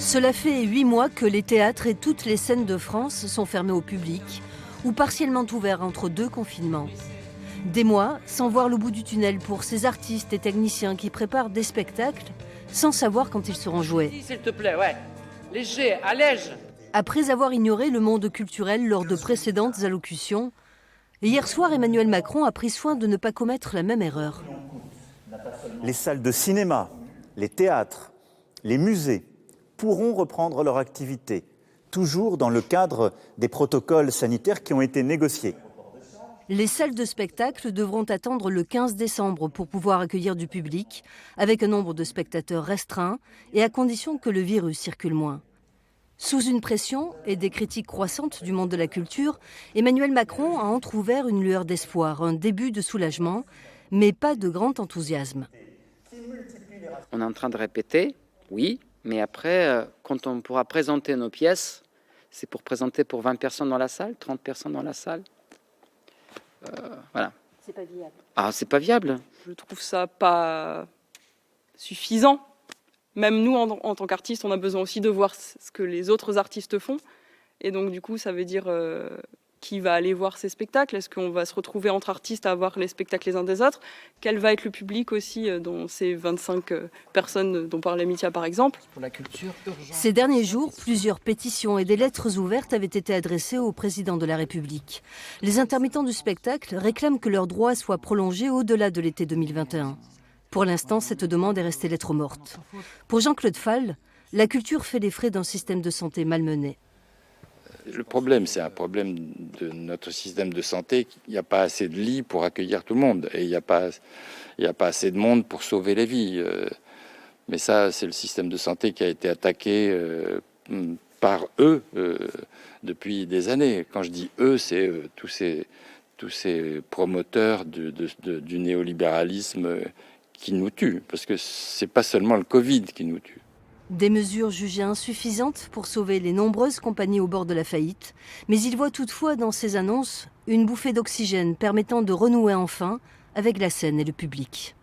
Cela fait 8 mois que les théâtres et toutes les scènes de France sont fermés au public ou partiellement ouverts entre 2 confinements. Des mois sans voir le bout du tunnel pour ces artistes et techniciens qui préparent des spectacles sans savoir quand ils seront joués. S'il te plaît, ouais. Léger, allège. Après avoir ignoré le monde culturel lors de précédentes allocutions, hier soir, Emmanuel Macron a pris soin de ne pas commettre la même erreur. Les salles de cinéma, les théâtres, les musées pourront reprendre leur activité, toujours dans le cadre des protocoles sanitaires qui ont été négociés. Les salles de spectacle devront attendre le 15 décembre pour pouvoir accueillir du public, avec un nombre de spectateurs restreint et à condition que le virus circule moins. Sous une pression et des critiques croissantes du monde de la culture, Emmanuel Macron a entrouvert une lueur d'espoir, un début de soulagement, mais pas de grand enthousiasme. On est en train de répéter, oui, mais après, quand on pourra présenter nos pièces, c'est pour présenter pour 20 personnes dans la salle, 30 personnes dans la salle. Voilà. C'est pas viable. Ah, c'est pas viable. Je trouve ça pas suffisant. Même nous, en tant qu'artistes, on a besoin aussi de voir ce que les autres artistes font. Et donc, du coup, ça veut dire qui va aller voir ces spectacles. Est-ce qu'on va se retrouver entre artistes à voir les spectacles les uns des autres? Quel va être le public aussi dans ces 25 personnes dont parlait Mithia, par exemple? Pour la culture, urgent. Ces derniers jours, plusieurs pétitions et des lettres ouvertes avaient été adressées au président de la République. Les intermittents du spectacle réclament que leurs droits soient prolongés au-delà de l'été 2021. Pour l'instant, cette demande est restée lettre morte. Pour Jean-Claude Fall, la culture fait les frais d'un système de santé malmené. Le problème, c'est un problème de notre système de santé. Il n'y a pas assez de lits pour accueillir tout le monde. Et il n'y a pas assez de monde pour sauver les vies. Mais ça, c'est le système de santé qui a été attaqué par eux depuis des années. Quand je dis eux, c'est tous ces promoteurs du néolibéralisme qui nous tuent. Parce que c'est pas seulement le Covid qui nous tue. Des mesures jugées insuffisantes pour sauver les nombreuses compagnies au bord de la faillite, mais il voit toutefois dans ces annonces une bouffée d'oxygène permettant de renouer enfin avec la scène et le public.